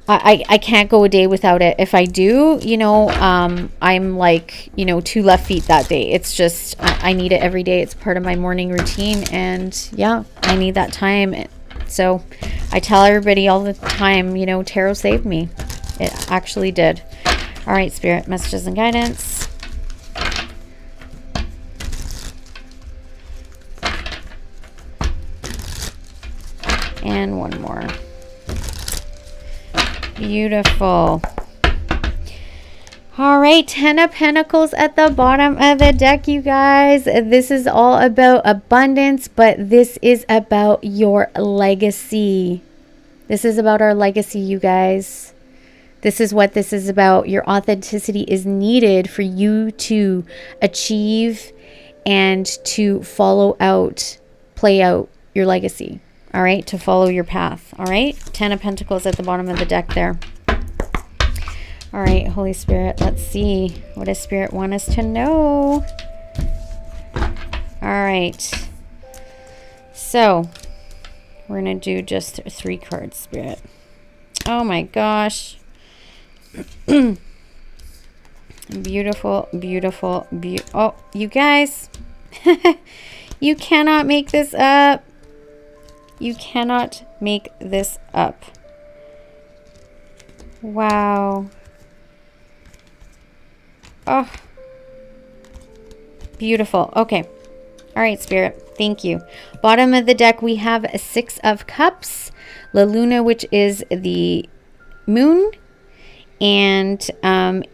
I can't go a day without it. If I do, you know, I'm like, you know, 2 left feet that day. It's just, I need it every day. It's part of my morning routine. And yeah, I need that time. So I tell everybody all the time, you know, tarot saved me. It actually did. All right, spirit, messages and guidance. And one more. Beautiful. All right, 10 of Pentacles at the bottom of the deck, you guys. This is all about abundance, but this is about your legacy. This is about our legacy, you guys. This is what this is about. Your authenticity is needed for you to achieve and to follow out, play out your legacy. All right, to follow your path. All right, 10 of Pentacles at the bottom of the deck there. All right, Holy Spirit, let's see. What does Spirit want us to know? All right. So, we're going to do just 3 cards, Spirit. Oh my gosh. Beautiful, beautiful, oh, you guys. You cannot make this up. You cannot make this up. Wow. Oh. Beautiful. Okay. All right, Spirit. Thank you. Bottom of the deck, we have a 6 of Cups. La Luna, which is the moon. And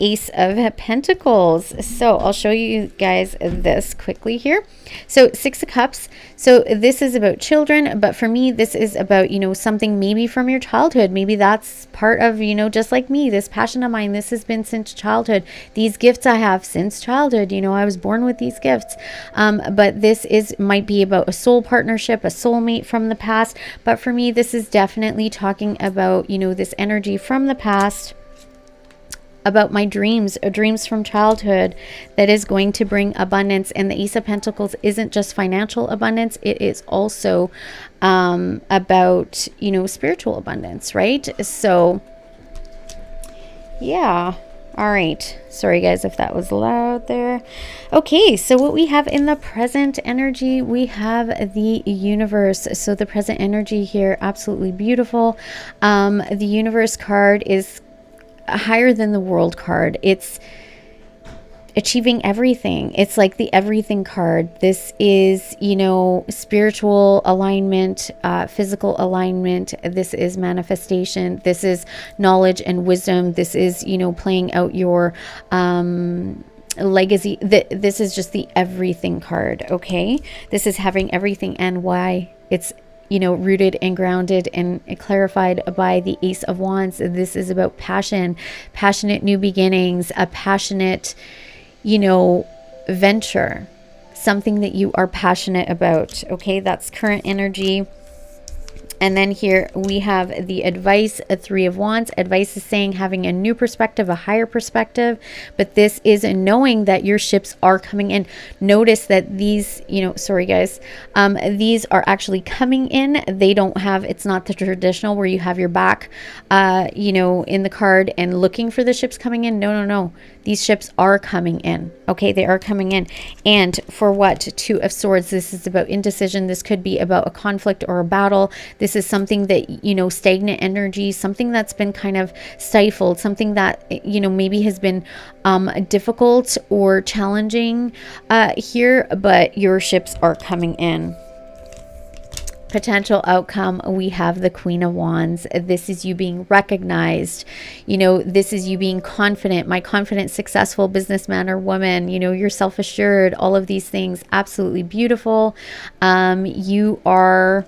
Ace of Pentacles. So I'll show you guys this quickly here. So 6 of Cups. So this is about children, but for me, this is about, you know, something maybe from your childhood. Maybe that's part of, you know, just like me, this passion of mine. This has been since childhood. These gifts I have since childhood. You know, I was born with these gifts. But this might be about a soul partnership, a soulmate from the past. But for me, this is definitely talking about, you know, this energy from the past, about my dreams from childhood that is going to bring abundance. And the Ace of Pentacles isn't just financial abundance, it is also about, you know, spiritual abundance, right? So yeah. All right, sorry guys if that was loud there. Okay, so what we have in the present energy, we have the universe. So the present energy here, absolutely beautiful. The universe card is higher than the world card. It's achieving everything. It's like the everything card. This is, you know, spiritual alignment, physical alignment. This is manifestation. This is knowledge and wisdom. This is, you know, playing out your legacy. This is just the everything card. Okay, this is having everything, and why it's, you know, rooted and grounded and clarified by the Ace of Wands. This is about passion, passionate new beginnings, a passionate, you know, venture, something that you are passionate about. Okay, that's current energy. And then here we have the advice, a 3 of Wands. Advice is saying having a new perspective, a higher perspective. But this is knowing that your ships are coming in. Notice that these, you know, sorry guys, these are actually coming in. They don't have, it's not the traditional where you have your back, you know, in the card and looking for the ships coming in. No, no, no. These ships are coming in. Okay, they are coming in. And for what? 2 of Swords. This is about indecision. This could be about a conflict or a battle. This is something that, you know, stagnant energy, something that's been kind of stifled, something that, you know, maybe has been difficult or challenging here, but your ships are coming in. Potential outcome, we have the Queen of Wands. This is you being recognized. You know, this is you being confident, my confident, successful businessman or woman. You know, you're self-assured, all of these things, absolutely beautiful. You are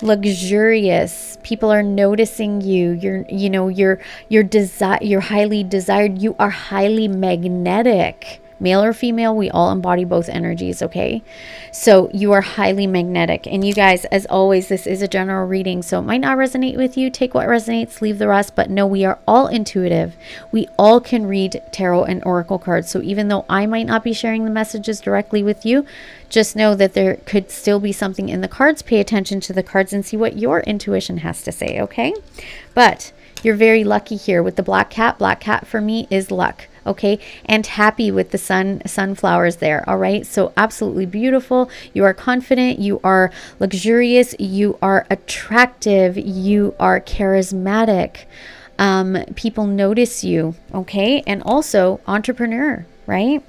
luxurious. People are noticing you. You're highly desired. You are highly magnetic. Male or female, we all embody both energies, okay? So you are highly magnetic. And you guys, as always, this is a general reading, so it might not resonate with you. Take what resonates, leave the rest. But no, we are all intuitive. We all can read tarot and oracle cards. So even though I might not be sharing the messages directly with you, just know that there could still be something in the cards. Pay attention to the cards and see what your intuition has to say, okay? But you're very lucky here with the black cat. Black cat for me is luck. Okay, and happy with the sunflowers there. All right, so absolutely beautiful. You are confident, you are luxurious, you are attractive, you are charismatic. People notice you. Okay, and also entrepreneur, right?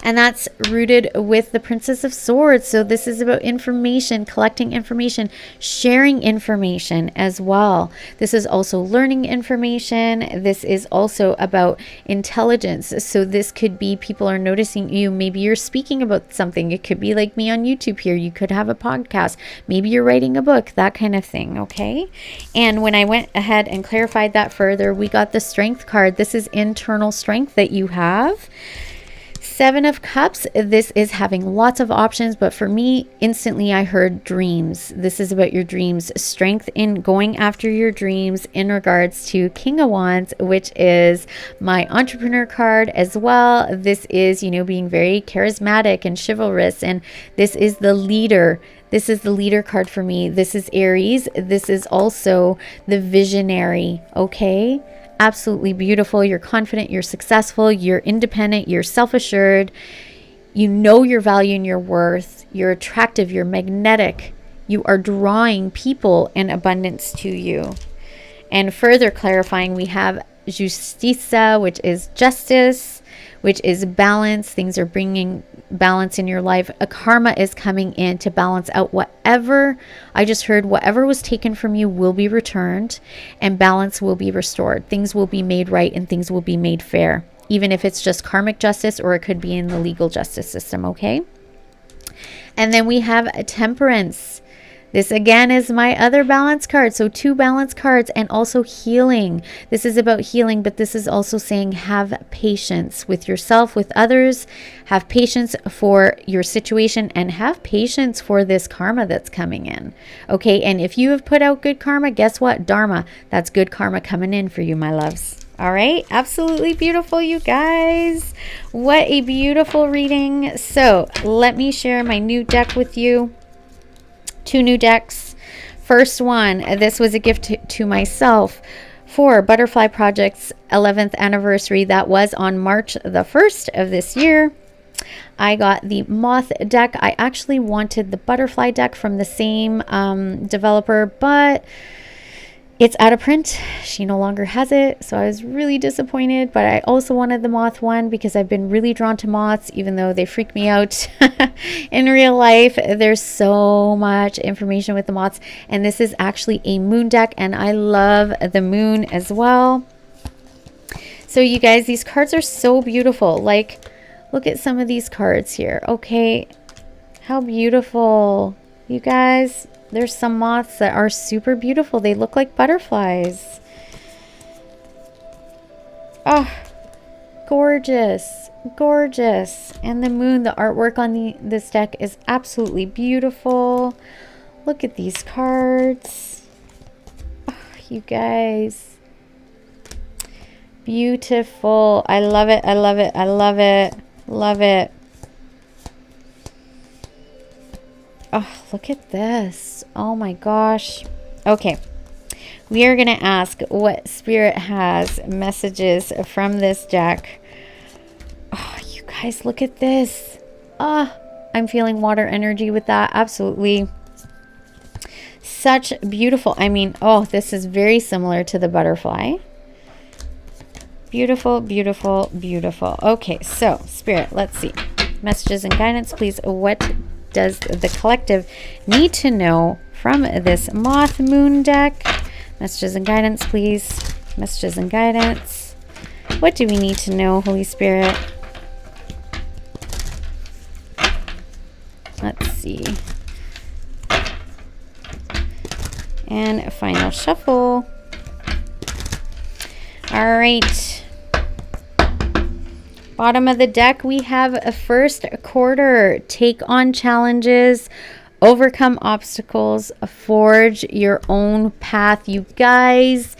And that's rooted with the Princess of Swords. So this is about information, collecting information, sharing information as well. This is also learning information. This is also about intelligence. So this could be people are noticing you. Maybe you're speaking about something. It could be like me on YouTube here. You could have a podcast. Maybe you're writing a book, that kind of thing. Okay. And when I went ahead and clarified that further, we got the Strength card. This is internal strength that you have. Seven of Cups, this is having lots of options, but for me, instantly I heard dreams. This is about your dreams, strength in going after your dreams in regards to King of Wands, which is my entrepreneur card as well. This is, being very charismatic and chivalrous, and this is the leader. This is the leader card for me. This is Aries. This is also the visionary, okay? Absolutely beautiful. You're confident, you're successful, you're independent, you're self-assured, you know your value and your worth, you're attractive, you're magnetic, you are drawing people and abundance to you. And further clarifying, we have Justicia, which is justice, which is balance. Things are bringing balance in your life. A karma is coming in to balance out whatever, I just heard, whatever was taken from you will be returned and balance will be restored. Things will be made right and things will be made fair, even if it's just karmic justice or it could be in the legal justice system, okay? And then we have Temperance. This again is my other balance card. So 2 balance cards and also healing. This is about healing, but this is also saying have patience with yourself, with others. Have patience for your situation and have patience for this karma that's coming in. Okay, and if you have put out good karma, guess what? Dharma, that's good karma coming in for you, my loves. All right, absolutely beautiful, you guys. What a beautiful reading. So let me share my new deck with you. 2 new decks. First one, this was a gift to myself for Butterfly Project's 11th anniversary. That was on March the 1st of this year. I got the Moth deck. I actually wanted the Butterfly deck from the same developer, but it's out of print. She no longer has it, so I was really disappointed. But I also wanted the Moth one because I've been really drawn to moths, even though they freak me out in real life. There's so much information with the moths, and this is actually a moon deck, and I love the moon as well. So you guys, these cards are so beautiful. Like, look at some of these cards here. Okay, how beautiful, you guys. There's some moths that are super beautiful. They look like butterflies. Oh, gorgeous, gorgeous. And the moon, the artwork on this deck is absolutely beautiful. Look at these cards. Oh, you guys. Beautiful. I love it. I love it. I love it. Love it. Oh, look at this. Oh my gosh. Okay. We are going to ask what Spirit has messages from this deck. Oh, you guys, look at this. Ah, I'm feeling water energy with that. Absolutely. Such beautiful. I mean, oh, this is very similar to the butterfly. Beautiful, beautiful, beautiful. Okay, so Spirit, let's see. Messages and guidance, please. What does the collective need to know from this Moth Moon deck? Messages and guidance, please. Messages and guidance. What do we need to know, Holy Spirit? Let's see. And a final shuffle. All right. Bottom of the deck, we have a first quarter. Take on challenges, overcome obstacles, forge your own path. You guys,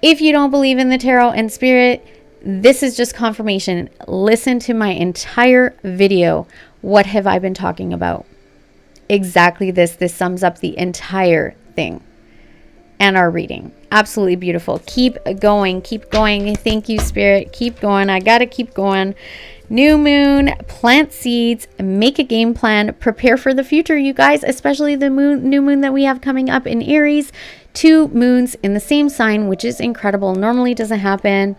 if you don't believe in the tarot and spirit, this is just confirmation. Listen to my entire video. What have I been talking about? Exactly this. This sums up the entire thing. And our reading. Absolutely beautiful. Keep going. Keep going. Thank you, Spirit. Keep going. I got to keep going. New moon, plant seeds, make a game plan, prepare for the future, you guys, especially the new moon that we have coming up in Aries. 2 moons in the same sign, which is incredible. Normally doesn't happen.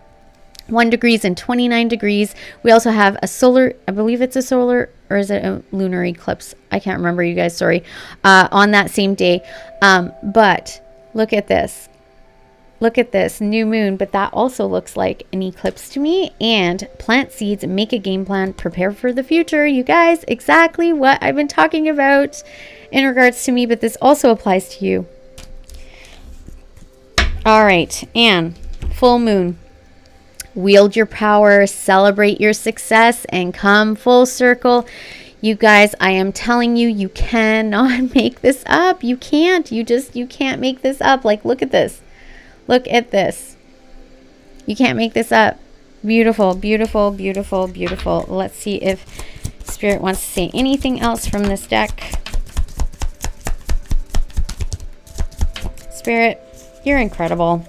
1 degrees and 29 degrees. We also have a solar, I believe it's a solar, or is it a lunar eclipse? I can't remember, you guys, sorry, on that same day. But look at this. Look at this new moon, but that also looks like an eclipse to me. And plant seeds, make a game plan, prepare for the future. You guys, exactly what I've been talking about in regards to me, but this also applies to you. All right, and full moon. Wield your power, celebrate your success, and come full circle. You guys, I am telling you, you cannot make this up. You can't. You can't make this up. Like, look at this. Look at this. You can't make this up. Beautiful, beautiful, beautiful, beautiful. Let's see if Spirit wants to say anything else from this deck. Spirit, you're incredible.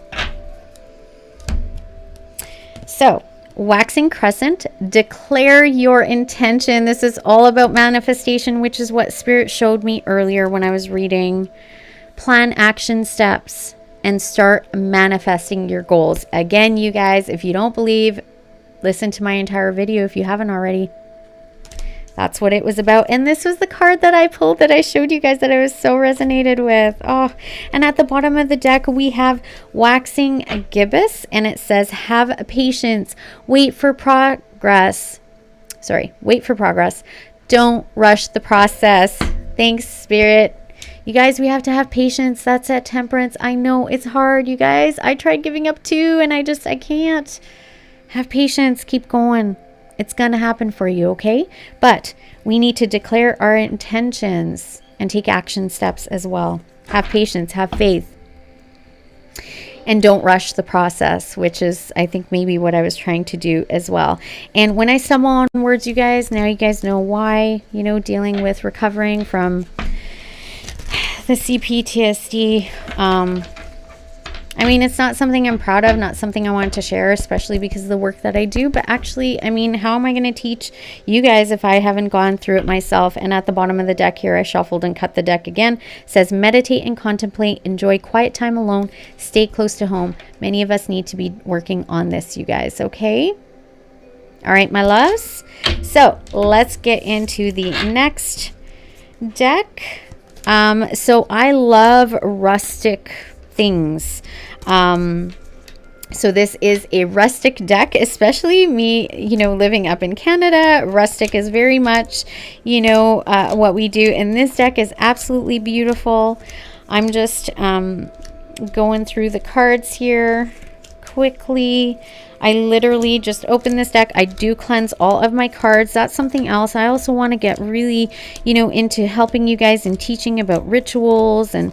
So, waxing crescent, declare your intention. This is all about manifestation, which is what Spirit showed me earlier when I was reading. Plan action steps and start manifesting your goals. Again, you guys, if you don't believe, listen to my entire video if you haven't already. That's what it was about. And this was the card that I pulled that I showed you guys that I was so resonated with. Oh, and at the bottom of the deck, we have waxing gibbous, and it says, have patience, wait for progress. Sorry, wait for progress. Don't rush the process. Thanks, Spirit. You guys, we have to have patience. That's at Temperance. I know it's hard, you guys. I tried giving up too, and I can't. Have patience. Keep going. It's going to happen for you, okay? But we need to declare our intentions and take action steps as well. Have patience. Have faith. And don't rush the process, which is, I think, maybe what I was trying to do as well. And when I stumble on words, you guys, now you guys know why, you know, dealing with recovering from the CPTSD. I mean, it's not something I'm proud of, not something I want to share, especially because of the work that I do. But actually, I mean, how am I going to teach you guys if I haven't gone through it myself? And at the bottom of the deck here, I shuffled and cut the deck again. It says, meditate and contemplate, enjoy quiet time alone, stay close to home. Many of us need to be working on this, you guys, okay? All right, my loves. So let's get into the next deck. So I love rustic things. So this is a rustic deck, especially me, you know, living up in Canada. Rustic is very much, you know, what we do. And this deck is absolutely beautiful. I'm just going through the cards here quickly. I literally just open this deck. I do cleanse all of my cards. That's something else. I also want to get really, you know, into helping you guys and teaching about rituals and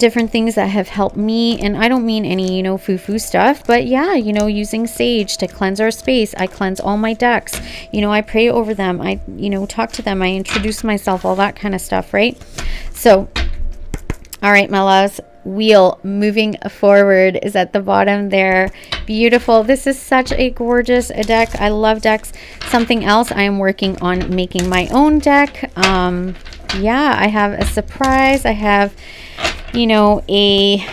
different things that have helped me. And I don't mean any, you know, foo-foo stuff, but yeah, you know, using sage to cleanse our space. I cleanse all my decks. You know, I pray over them. I, you know, talk to them. I introduce myself, all that kind of stuff, right? So, all right, my loves. Wheel moving forward is at the bottom there. Beautiful. This is such a gorgeous deck. I love decks. Something else, I am working on making my own deck. Yeah, I have a surprise. I have, you know, a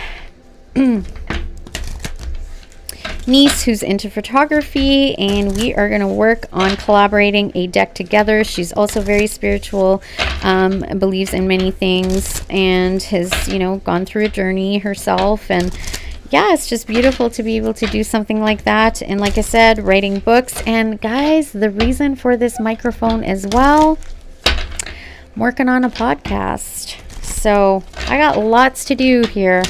niece who's into photography, and we are going to work on collaborating a deck together. She's also very spiritual, believes in many things, and has, you know, gone through a journey herself. And yeah, it's just beautiful to be able to do something like that. And like I said, writing books. And guys, the reason for this microphone as well, I'm working on a podcast. So I got lots to do here.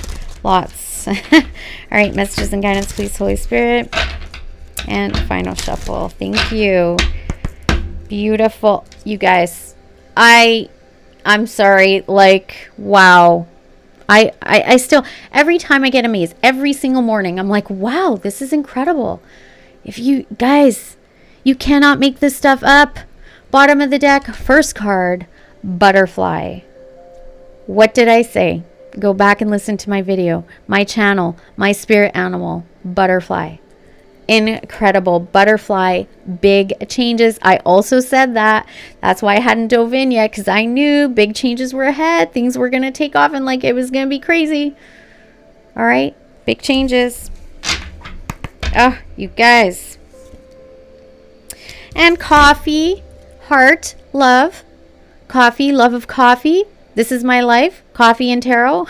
Lots. All right, messages and guidance, please, Holy Spirit. And final shuffle. Thank you. Beautiful. You guys, I'm sorry. Like, wow. I still, every time I get amazed, every single morning, I'm like, wow, this is incredible. If you guys, you cannot make this stuff up. Bottom of the deck, first card, butterfly. What did I say? Go back and listen to my video, my channel, my spirit animal, butterfly. Incredible. Butterfly, big changes. I also said that. That's why I hadn't dove in yet, because I knew big changes were ahead. Things were going to take off and like it was going to be crazy. All right. Big changes. Oh, you guys. And coffee, heart, love. Coffee, love of coffee. This is my life. Coffee and tarot.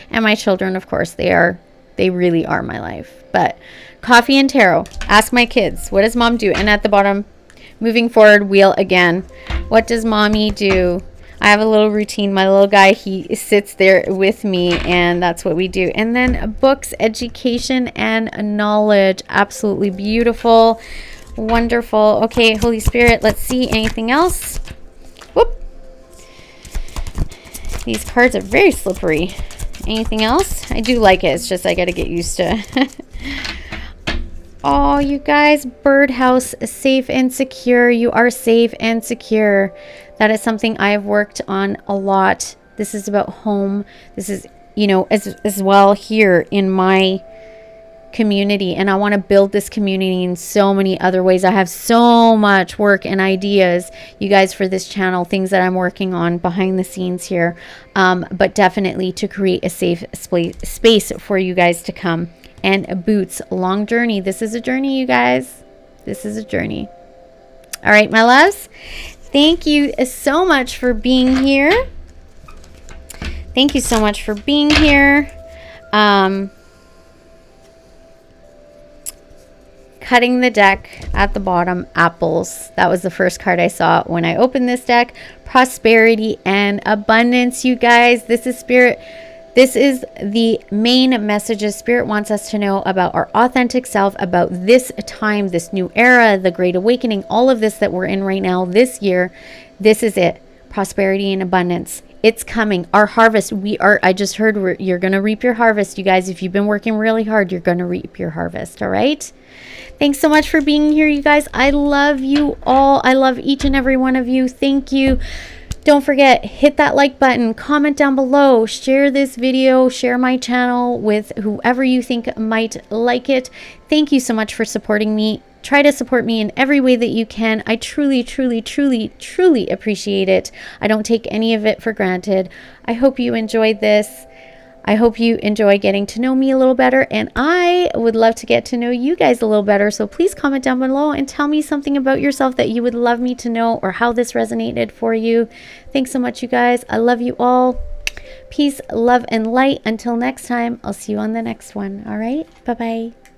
And my children, of course, they really are my life. But coffee and tarot. Ask my kids, what does mom do? And at the bottom, moving forward, wheel again. What does mommy do? I have a little routine. My little guy, he sits there with me, and that's what we do. And then books, education, and knowledge. Absolutely beautiful. Wonderful. Okay, Holy Spirit, let's see. Anything else? Whoop. These cards are very slippery. Anything else? I do like it. It's just I got to get used to. Oh, you guys, birdhouse, safe and secure. You are safe and secure. That is something I have worked on a lot. This is about home. This is, you know, as well here in my community. And I want to build this community in so many other ways. I have so much work and ideas, you guys, for this channel, things that I'm working on behind the scenes here. But definitely to create a safe space for you guys to come. And boots, long journey. This is a journey, you guys. This is a journey. All right, my loves. Thank you so much for being here. Thank you so much for being here. Cutting the deck at the bottom, apples. That was the first card I saw when I opened this deck. Prosperity and abundance, you guys. This is spirit. This is the main messages Spirit wants us to know about our authentic self, about this time, this new era, the Great Awakening, all of this that we're in right now, this year. This is it. Prosperity and abundance. It's coming. Our harvest. I just heard you're going to reap your harvest. You guys, if you've been working really hard, you're going to reap your harvest. All right. Thanks so much for being here, you guys. I love you all. I love each and every one of you. Thank you. Don't forget, hit that like button, comment down below, share this video, share my channel with whoever you think might like it. Thank you so much for supporting me. Try to support me in every way that you can. I truly, truly, truly, truly appreciate it. I don't take any of it for granted. I hope you enjoyed this. I hope you enjoy getting to know me a little better, and I would love to get to know you guys a little better. So please comment down below and tell me something about yourself that you would love me to know, or how this resonated for you. Thanks so much, you guys. I love you all. Peace, love, and light. Until next time, I'll see you on the next one. All right? Bye-bye.